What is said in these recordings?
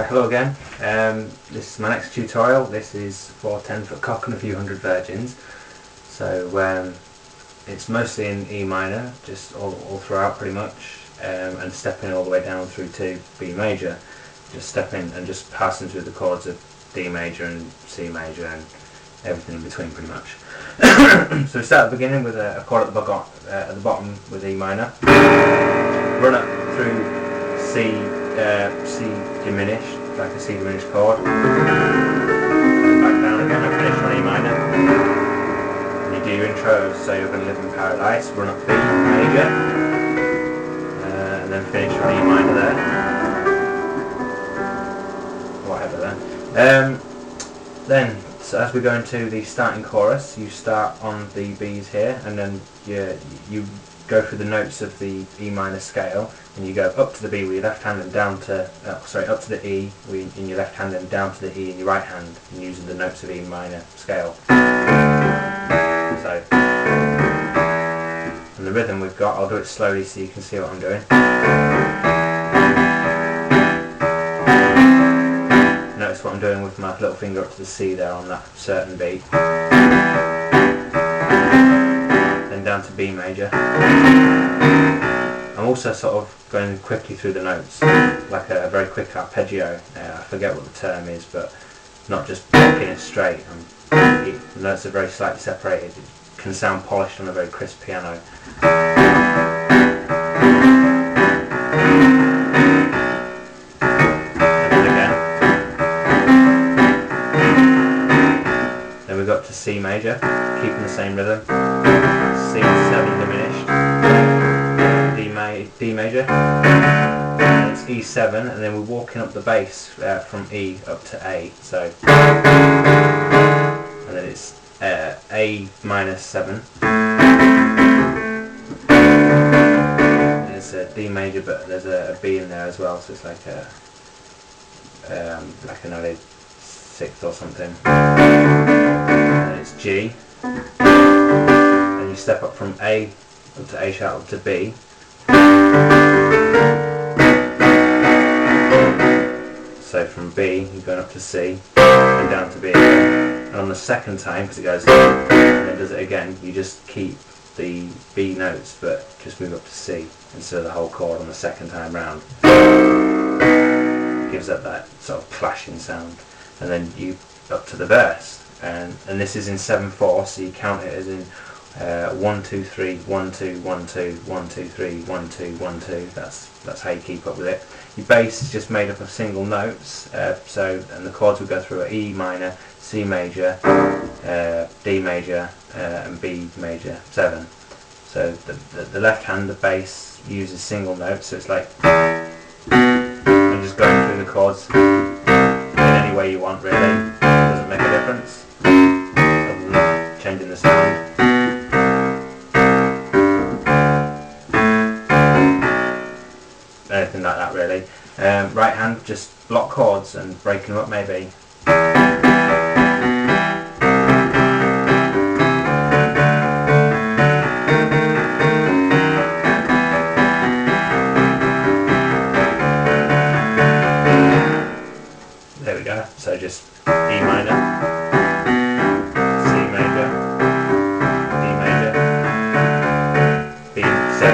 Hello again. This is my next tutorial. This is for 10-foot cock and a few hundred virgins. So it's mostly in E minor, just all throughout pretty much, and stepping all the way down through to B major. Just stepping and just passing through the chords of D major and C major and everything in between pretty much. So we start at the beginning with a chord at the bottom with E minor. Run up through C diminished, like a C diminished chord. And back down again and finish on E minor. And you do your intro, so you're going to live in paradise. Run up B major, and then finish on E minor there. Whatever then. Then, so as we go into the starting chorus, you start on the B's here, and then you go through the notes of the E minor scale, and you go up to the B with your left hand and down to, up to the E in your left hand and down to the E in your right hand, and using the notes of E minor scale. So, and the rhythm we've got, I'll do it slowly so you can see what I'm doing. Notice what I'm doing with my little finger up to the C there on that certain beat. Then down to B major. I'm also sort of going quickly through the notes, like a very quick arpeggio. I forget what the term is, but not just walking it straight. The notes are very slightly separated. It can sound polished on a very crisp piano. Then we got to C major, keeping the same rhythm. C7 diminished, D major, and it's E7, and then we're walking up the bass from E up to A. So, and then it's A minus 7. There's a D major, but there's a B in there as well, so it's like an early sixth or something. And it's G. And you step up from A up to A sharp up to B. So from B you're going up to C and down to B again. And on the second time, because it goes and then does it again, you just keep the B notes but just move up to C instead of the whole chord on the second time round. It gives that sort of clashing sound. And then you up to the verse, and this is in 7/4, so you count it as in 1 2 3 1 2 1 2 1 2 3 1 2 1 2. That's how you keep up with it. Your bass is just made up of single notes, and the chords will go through are E minor, C major, D major, and B major 7. So the left hand, the bass, uses single notes, so it's like I'm just going through the chords any way you want, really. It doesn't make a difference other than changing the sound. Anything like that, really. Right hand, just block chords and breaking them up maybe. There we go. So just E minor, C major, D major, B7,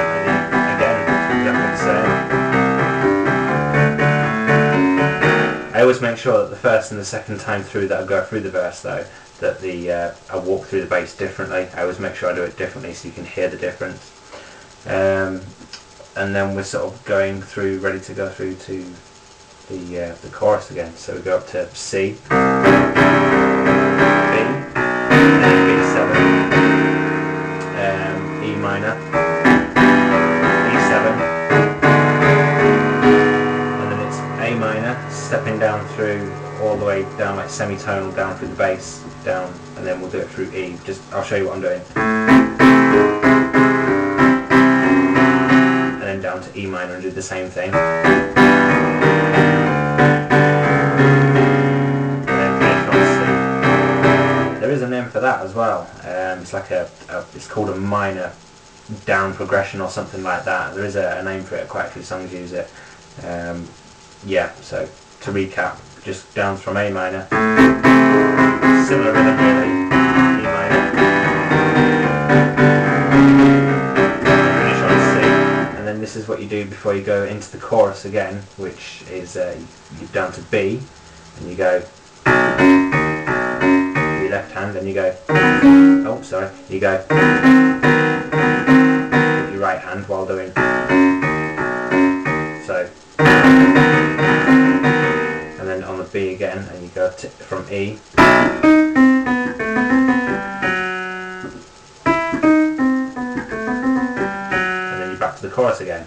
and then again exactly the same. I always make sure that the first and the second time through that I go through the verse though, that I walk through the bass differently. I always make sure I do it differently so you can hear the difference. And then we're sort of going through, ready to go through to the chorus again. So we go up to C, B, and then B7, E minor, E7, and then it's A minor, stepping down through all the way down, like semitonal down through the bass, down, and then we'll do it through E. I'll show you what I'm doing. And then down to E minor and do the same thing. There is a name for that as well. It's like it's called a minor down progression or something like that. There is a name for it. Quite a few songs use it. Yeah, so to recap, just down from A minor, similar rhythm really, E minor, and finish on C, and then this is what you do before you go into the chorus again, which is you're down to B, and you go with your left hand, and you go, oh sorry, you go with your right hand while doing, so, and then on the B again, and you go from E, and then you're back to the chorus again.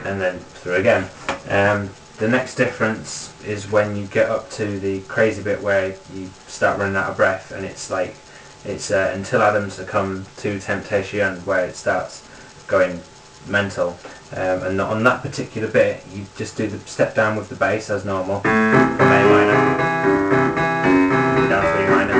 And then through again. The next difference is when you get up to the crazy bit where you start running out of breath, and it's like it's Until Adams Come to Temptation, where it starts going mental, and on that particular bit you just do the step down with the bass as normal from A minor down to E minor,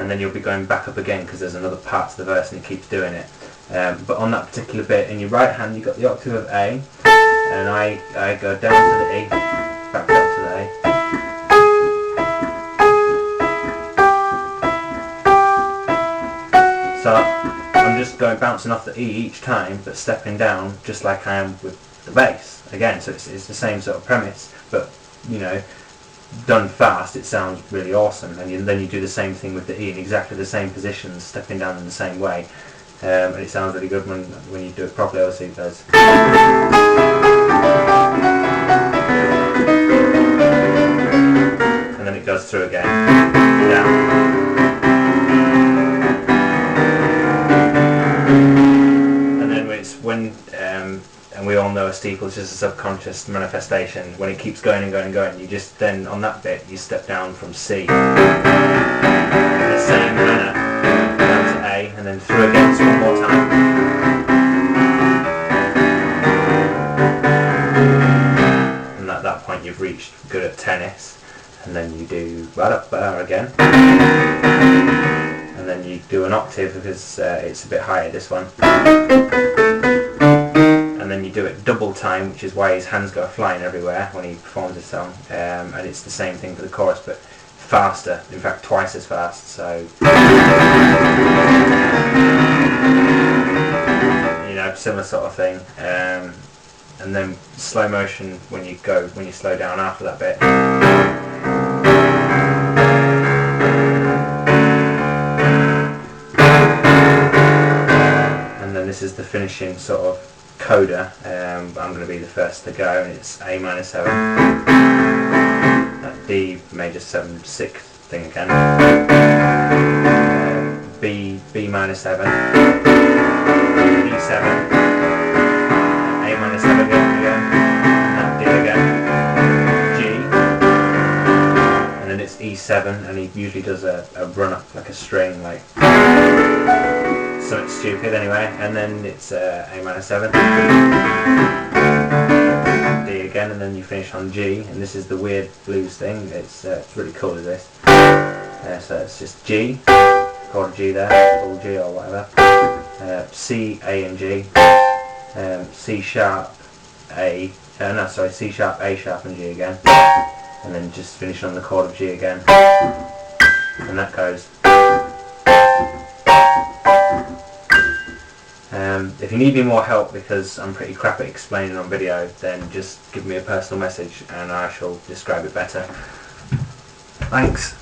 and then you'll be going back up again because there's another part to the verse and it keeps doing it. But on that particular bit, in your right hand you've got the octave of A, and I go down to the E, back down to the A, so I'm just going bouncing off the E each time, but stepping down just like I am with the bass again. So it's the same sort of premise, but you know, done fast, it sounds really awesome. And then you do the same thing with the E in exactly the same positions, stepping down in the same way. And it sounds really good when you do it properly. Obviously it does. And then it goes through again, down. And then it's when, and we all know a steeple is just a subconscious manifestation. When it keeps going and going and going, you just then on that bit you step down from C in the same manner. And then through again one more time. And at that point you've reached good at tennis, and then you do ba-da-ba again, and then you do an octave because it's a bit higher, this one, and then you do it double time, which is why his hands go flying everywhere when he performs this song, and it's the same thing for the chorus but faster, in fact twice as fast, so you know, similar sort of thing, and then slow motion when you slow down after that bit, and then this is the finishing sort of coda. I'm going to be the first to go, and it's A minor 7, D major 7 6th thing again, B minor 7, E 7, A minor 7 again, D again, G, and then it's E 7, and he usually does a run up like a string, like something stupid anyway, and then it's A minor 7, D again, and then you finish on G, and this is the weird blues thing. It's really cool, is this. So it's just G, chord of G there, full G or whatever, C, A and G, C sharp, C sharp, A sharp and G again, and then just finish on the chord of G again, and that goes. If you need any more help, because I'm pretty crap at explaining on video, then just give me a personal message and I shall describe it better. Thanks.